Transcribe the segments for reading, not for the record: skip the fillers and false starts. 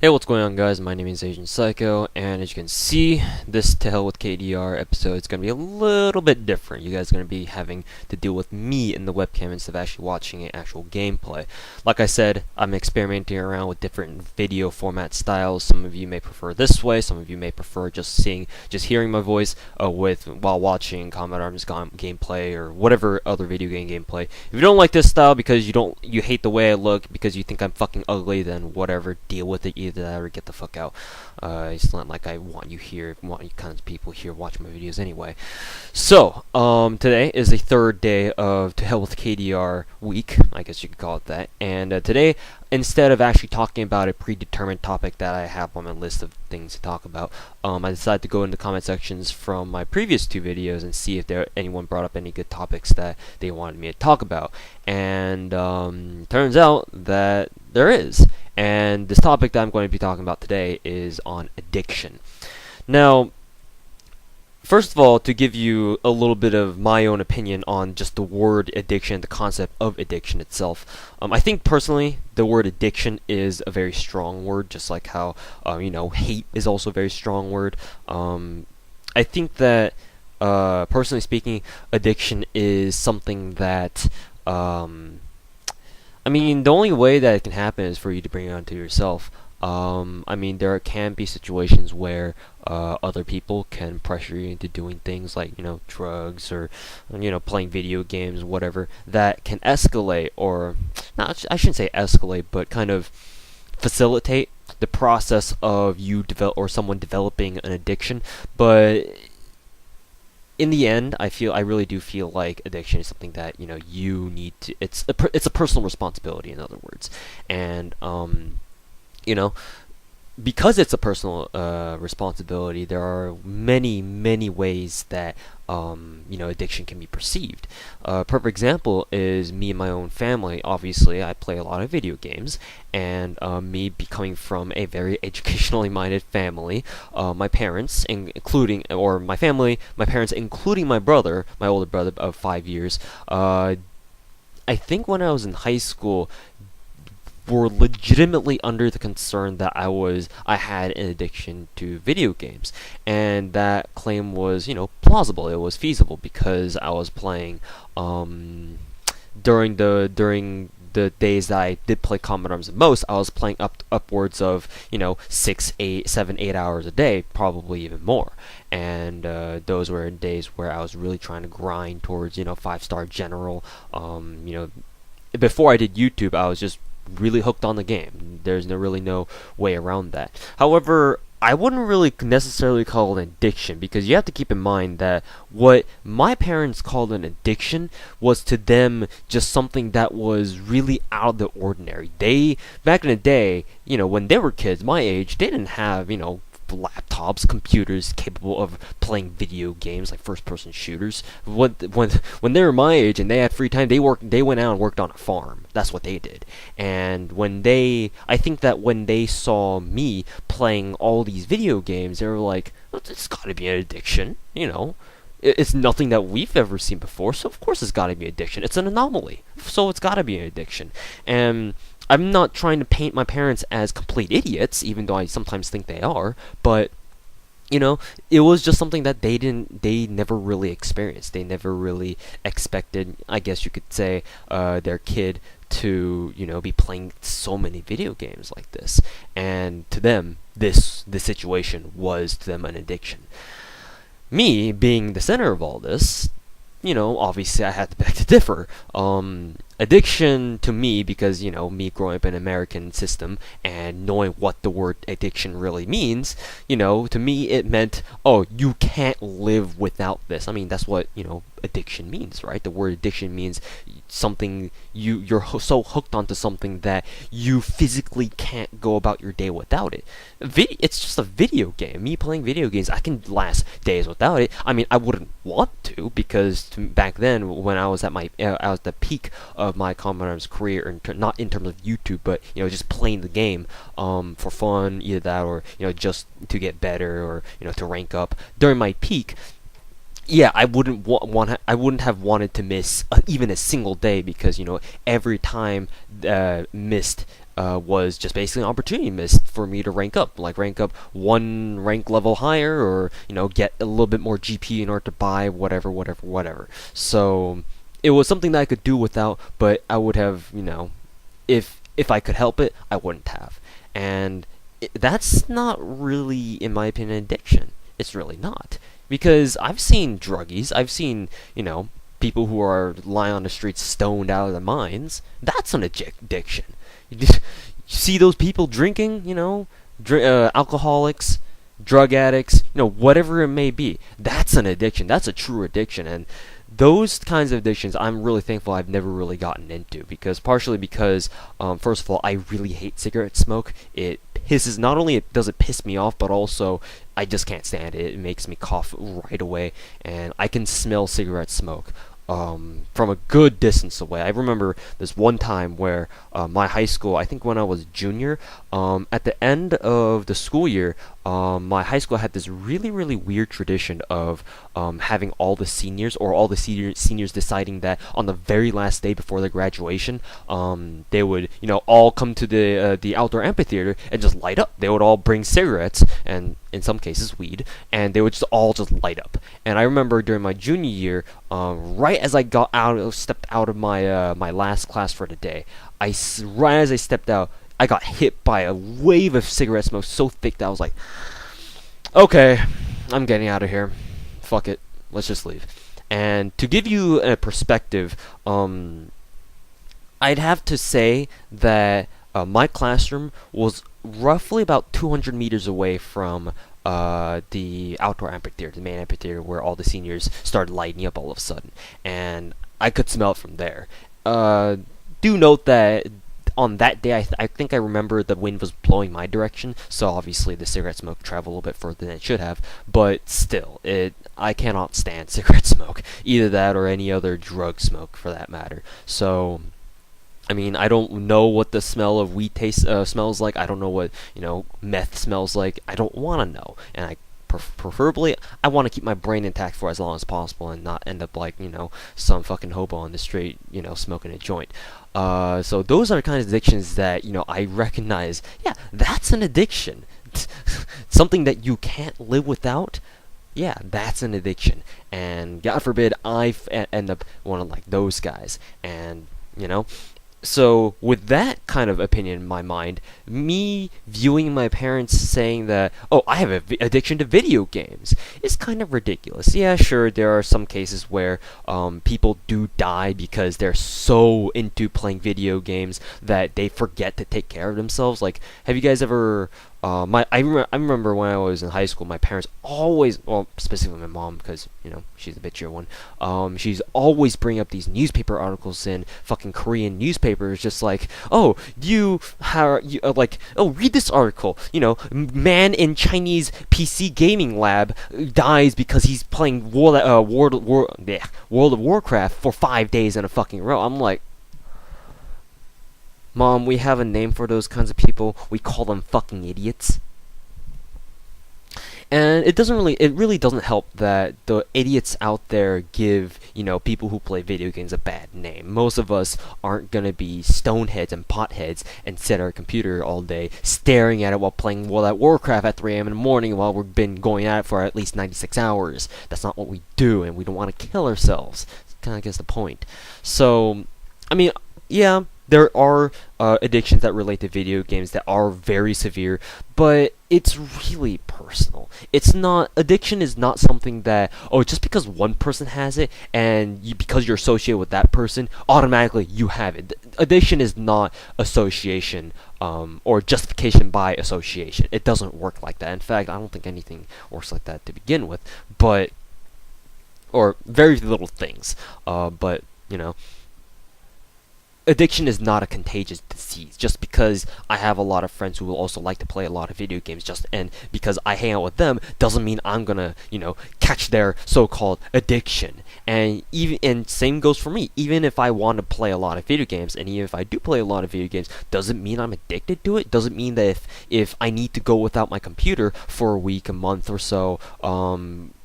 Hey, what's going on, guys? My name is Asian Psycho, and as you can see, this To Hell with KDR episode is going to be a little bit different. You guys are going to be having to deal with me in the webcam instead of actually watching an actual gameplay. Like I said, I'm experimenting around with different video format styles. Some of you may prefer this way, some of you may prefer just hearing my voice while watching Combat Arms gameplay or whatever other video game gameplay. If you don't like this style because you hate the way I look, because you think I'm fucking ugly, then whatever, deal with it. Either that or get the fuck out. It's not like I want you kinds of people here watching my videos anyway. So, today is the third day of To Hell with KDR week, I guess you could call it that. And today, instead of actually talking about a predetermined topic that I have on my list of things to talk about, I decided to go in the comment sections from my previous two videos and see if anyone brought up any good topics that they wanted me to talk about. And turns out that there is. And this topic that I'm going to be talking about today is on addiction. Now, first of all, to give you a little bit of my own opinion on just the word addiction, the concept of addiction itself, I think personally the word addiction is a very strong word, just like how hate is also a very strong word. I think that personally speaking, addiction is something that the only way that it can happen is for you to bring it onto yourself. There can be situations where other people can pressure you into doing things like, drugs or, playing video games, whatever, that can escalate, or, not, I shouldn't say escalate, but kind of facilitate the process of someone developing an addiction. But in the end, I really do feel like addiction is something that you need to. It's a personal responsibility, in other words, and because it's a personal responsibility, there are many ways that addiction can be perceived. Perfect example is me and my own family. Obviously, I play a lot of video games, and me coming from a very educationally minded family, my parents, including my brother, my older brother of 5 years. I think when I was in high school, were legitimately under the concern that I had an addiction to video games, and that claim was plausible. It was feasible because I was playing during the days that I did play Combat Arms the most. I was playing upwards of 6, 8, 7, 8 hours a day, probably even more. And those were days where I was really trying to grind towards 5-star general. Before I did YouTube, I was just really hooked on the game. There's really no way around that. However, I wouldn't really necessarily call it an addiction, because you have to keep in mind that what my parents called an addiction was to them just something that was really out of the ordinary. Back in the day, when they were kids my age, they didn't have, laptops, computers capable of playing video games like first-person shooters. When they were my age and they had free time, they went out and worked on a farm. That's what they did. And I think that when they saw me playing all these video games, they were like, it's got to be an addiction, It's nothing that we've ever seen before, so of course it's got to be addiction. It's an anomaly, so it's got to be an addiction. And I'm not trying to paint my parents as complete idiots, even though I sometimes think they are, but it was just something that they never really experienced. They never really expected, I guess you could say, their kid to be playing so many video games like this. And to them, this situation was to them an addiction. Me being the center of all this, obviously I had to beg to differ. Addiction to me, because, me growing up in an American system and knowing what the word addiction really means, to me it meant, oh, you can't live without this. That's what, addiction means, right? The word addiction means something, you're so hooked onto something that you physically can't go about your day without it. It's just a video game. Me playing video games, I can last days without it. I wouldn't want to, because back then, when I was at the peak of my Combat Arms career, not in terms of YouTube, but just playing the game for fun, either that or just to get better, or to rank up during my peak. Yeah, I wouldn't have wanted to miss even a single day, because every time missed was just basically an opportunity missed for me to rank up one rank level higher, or get a little bit more GP in order to buy whatever. So it was something that I could do without, but I would have, if I could help it, I wouldn't have. And that's not really, in my opinion, addiction. It's really not. Because I've seen druggies, I've seen, people who are lying on the streets stoned out of their minds. That's an addiction. You see those people drinking, alcoholics, drug addicts, whatever it may be. That's an addiction. That's a true addiction. And those kinds of addictions, I'm really thankful I've never really gotten into, partially because, first of all, I really hate cigarette smoke. Not only does it piss me off, but also I just can't stand it. It makes me cough right away, and I can smell cigarette smoke from a good distance away. I remember this one time where my high school, I think when I was junior, at the end of the school year, my high school had this really weird tradition of having all the seniors, or all the seniors deciding that on the very last day before their graduation, they would all come to the outdoor amphitheater and just light up. They would all bring cigarettes, and in some cases weed, and they would just all light up. And I remember during my junior year, right as I stepped out of my last class for the day, right as I stepped out, I got hit by a wave of cigarette smoke so thick that I was like, okay, I'm getting out of here. Fuck it, let's just leave. And to give you a perspective, I'd have to say that my classroom was roughly about 200 meters away from the outdoor amphitheater, the main amphitheater where all the seniors started lighting up all of a sudden, and I could smell it from there. Do note that on that day, I think I remember the wind was blowing my direction, so obviously the cigarette smoke traveled a little bit further than it should have, but still, I cannot stand cigarette smoke, either that or any other drug smoke for that matter. So I mean, I don't know what the smell of weed smells like. I don't know what meth smells like. I don't want to know, and I preferably I want to keep my brain intact for as long as possible and not end up like some fucking hobo on the street smoking a joint. So those are kinds of addictions that I recognize. Yeah, that's an addiction. Something that you can't live without. Yeah, that's an addiction, and God forbid I end up one of like those guys. And so with that kind of opinion in my mind, me viewing my parents saying that, oh, I have an addiction to video games, is kind of ridiculous. Yeah, sure, there are some cases where people do die because they're so into playing video games that they forget to take care of themselves. Like, have you guys ever... I remember when I was in high school, my parents always, well, specifically my mom, because she's a bitchier one. She's always bring up these newspaper articles in fucking Korean newspapers, just like, oh, read this article. Man in Chinese PC gaming lab dies because he's playing World of Warcraft for 5 days in a fucking row. I'm like, Mom, we have a name for those kinds of people. We call them fucking idiots. And it really doesn't help that the idiots out there give, people who play video games a bad name. Most of us aren't gonna be stoneheads and potheads and sit at our computer all day staring at it while playing World of Warcraft at 3 a.m. in the morning while we've been going at it for at least 96 hours. That's not what we do, and we don't want to kill ourselves. Kind of gets the point. So, I mean, yeah, there are addictions that relate to video games that are very severe, but it's really personal. Addiction is not something that, just because one person has it and because you're associated with that person, automatically you have it. Addiction is not association or justification by association. It doesn't work like that. In fact, I don't think anything works like that to begin with, or very little things, but addiction is not a contagious disease. Just because I have a lot of friends who will also like to play a lot of video games, and because I hang out with them, doesn't mean I'm gonna, catch their so-called addiction. And same goes for me. Even if I want to play a lot of video games, and even if I do play a lot of video games, doesn't mean I'm addicted to it. Doesn't mean that if I need to go without my computer for a week, a month or so,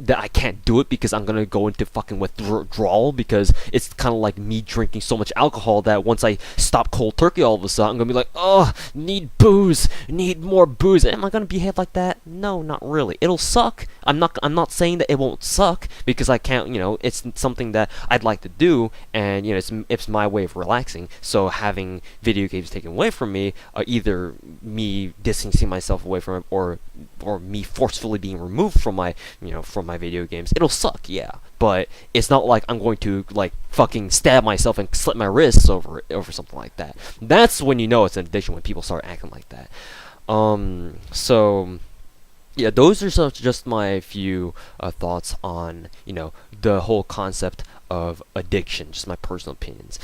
that I can't do it because I'm gonna go into fucking withdrawal, because it's kind of like me drinking so much alcohol that once I stop cold turkey, all of a sudden I'm gonna be like, oh, need booze, need more booze. Am I gonna behave like that? No, not really. It'll suck. I'm not saying that it won't suck, because I can't, it's something that I'd like to do, and it's my way of relaxing. So having video games taken away from me, either me distancing myself away from it, or me forcefully being removed from my video games, it'll suck, yeah. But it's not like I'm going to like fucking stab myself and slit my wrists over something like that. That's when you know it's an addiction, when people start acting like that. So yeah, those are just my few thoughts on the whole concept of addiction, just my personal opinions.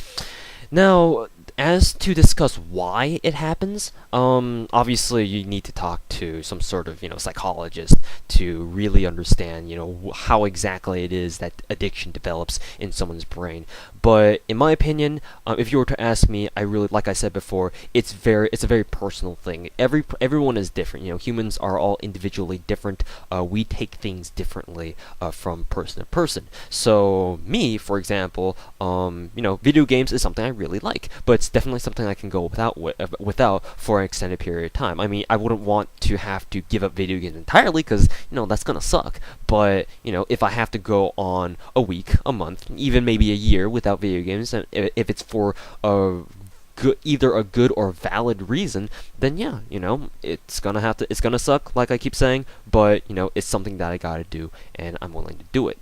Now, as to discuss why it happens, obviously you need to talk to some sort of, psychologist to really understand, how exactly it is that addiction develops in someone's brain. But in my opinion, if you were to ask me, I really, like I said before, it's a very personal thing. Everyone is different. Humans are all individually different. We take things differently from person to person. So me, for example, video games is something I really like, but it's definitely something I can go without for an extended period of time. I mean, I wouldn't want to have to give up video games entirely, because that's gonna suck. But if I have to go on a week, a month, even maybe a year without video games, and if it's for either a good or valid reason, then yeah, it's gonna suck, like I keep saying, but it's something that I gotta do, and I'm willing to do it.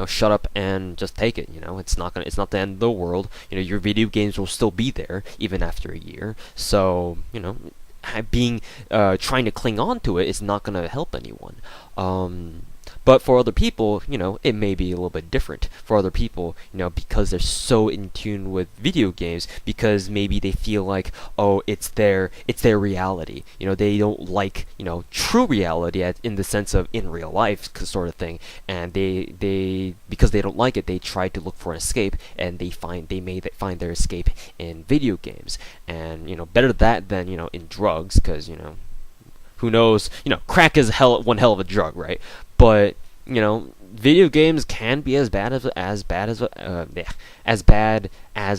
Shut up and just take it. It's not the end of the world. Your video games will still be there even after a year. So, trying to cling on to it is not gonna help anyone. But for other people, it may be a little bit different. For other people, because they're so in tune with video games, because maybe they feel like, oh, it's their reality. They don't like, true reality in the sense of in real life sort of thing. And they because they don't like it, they try to look for an escape, and they may find their escape in video games. And better that than in drugs, because who knows? Crack is one hell of a drug, right? But video games can be as bad as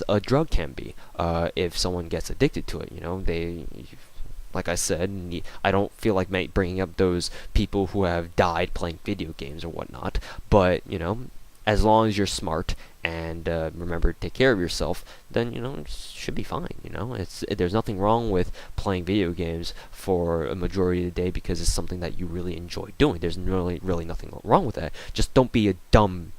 a drug can be if someone gets addicted to it. They, like I said, I don't feel like bringing up those people who have died playing video games or whatnot. But as long as you're smart and remember to take care of yourself, then it should be fine. There's nothing wrong with playing video games for a majority of the day because it's something that you really enjoy doing. There's really nothing wrong with that. Just don't be a dumb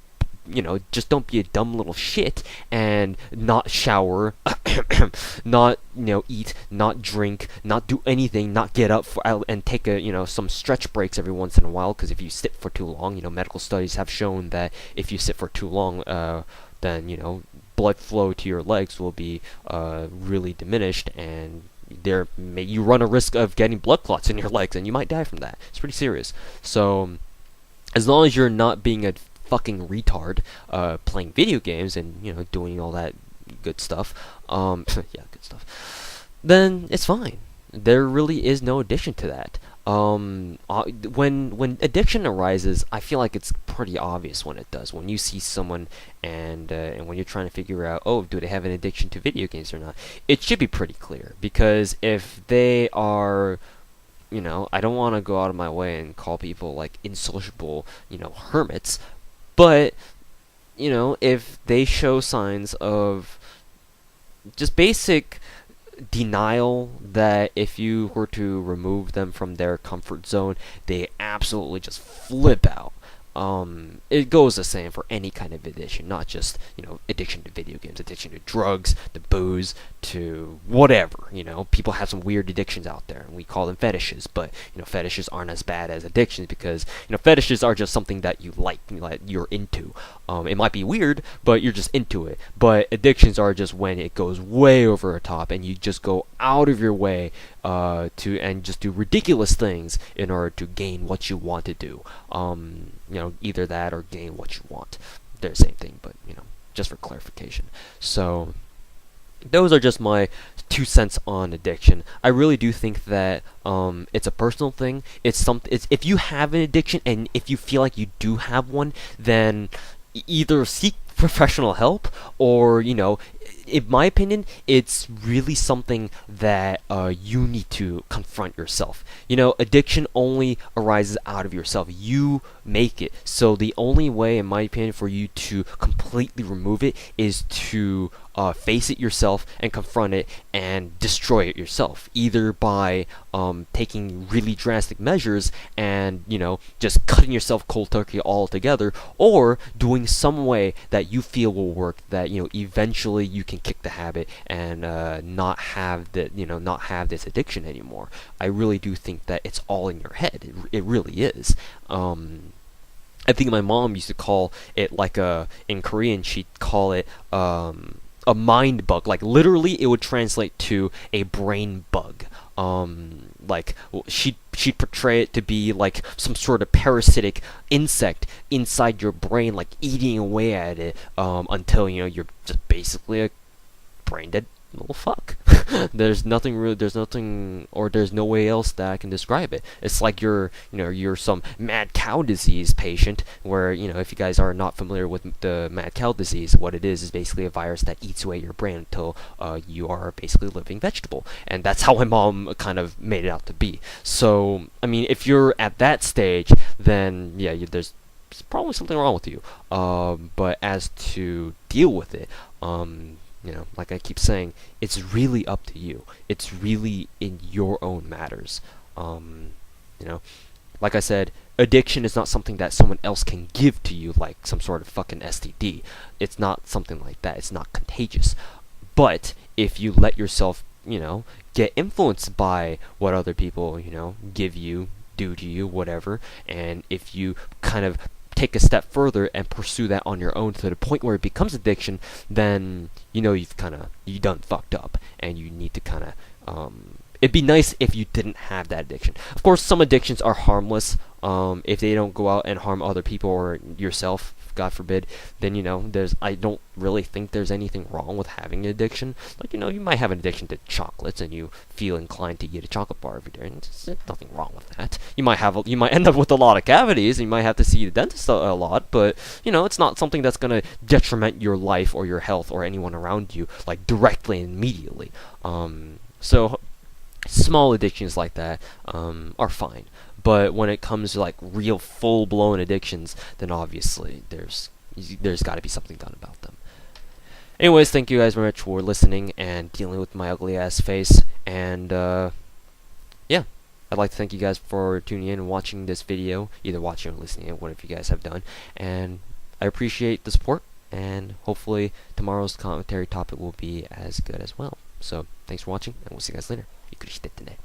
little shit and not shower, not eat, not drink, not do anything, not get up and take some stretch breaks every once in a while. Because if you sit for too long, medical studies have shown that if you sit for too long, then blood flow to your legs will be really diminished, and you run a risk of getting blood clots in your legs, and you might die from that. It's pretty serious. So as long as you're not being a fucking retard playing video games and doing all that good stuff, yeah, good stuff, then it's fine. There really is no addiction to that. When addiction arises, I feel like it's pretty obvious when it does. When you see someone and when you're trying to figure out, oh, do they have an addiction to video games or not, it should be pretty clear. Because if they are, I don't want to go out of my way and call people like insociable, hermits, but if they show signs of just basic denial that if you were to remove them from their comfort zone, they absolutely just flip out. It goes the same for any kind of addiction, not just, addiction to video games, addiction to drugs, to booze, to whatever, People have some weird addictions out there, and we call them fetishes, but, fetishes aren't as bad as addictions because, fetishes are just something that you like you're into. It might be weird, but you're just into it. But addictions are just when it goes way over the top, and you just go out of your way and just do ridiculous things in order to gain what you want to do. Either that or gain what you want. They're the same thing, but just for clarification. So those are just my 2 cents on addiction. I really do think that it's a personal thing. It's something. It's if you have an addiction and if you feel like you do have one, then either seek professional help or in my opinion, it's really something that you need to confront yourself. Addiction only arises out of yourself. You make it. So the only way, in my opinion, for you to completely remove it is to face it yourself and confront it and destroy it yourself, either by taking really drastic measures and just cutting yourself cold turkey altogether, or doing some way that you feel will work, that eventually you can kick the habit and not have this addiction anymore. I really do think that it's all in your head. It really is. I think my mom used to call it in Korean she'd call it a mind bug. Like literally it would translate to a brain bug. She'd portray it to be like some sort of parasitic insect inside your brain, like eating away at it until you're just basically a brain dead little fuck. There's no way else that I can describe it. It's like you're some mad cow disease patient, where if you guys are not familiar with the mad cow disease, what it is basically a virus that eats away your brain until you are basically a living vegetable. And that's how my mom kind of made it out to be. So I mean, if you're at that stage, then yeah, there's probably something wrong with you. But as to deal with it, like I keep saying, it's really up to you. It's really in your own matters. Like I said, addiction is not something that someone else can give to you, like some sort of fucking STD. It's not something like that. It's not contagious. But if you let yourself, get influenced by what other people, give you, do to you, whatever, and if you kind of take a step further and pursue that on your own to the point where it becomes addiction, then you've you done fucked up, and you need to it'd be nice if you didn't have that addiction. Of course, some addictions are harmless if they don't go out and harm other people or yourself, God forbid. Then I don't really think there's anything wrong with having an addiction. Like you might have an addiction to chocolates and you feel inclined to eat a chocolate bar every day, and there's nothing wrong with that. You might end up with a lot of cavities, and you might have to see the dentist a lot, but it's not something that's gonna detriment your life or your health or anyone around you like directly and immediately. So small addictions like that are fine. But when it comes to like real full-blown addictions, then obviously there's got to be something done about them. Anyways, thank you guys very much for listening and dealing with my ugly ass face. And yeah, I'd like to thank you guys for tuning in and watching this video, either watching or listening, whatever you guys have done. And I appreciate the support. And hopefully tomorrow's commentary topic will be as good as well. So thanks for watching, and we'll see you guys later. ゆっくりしてってね。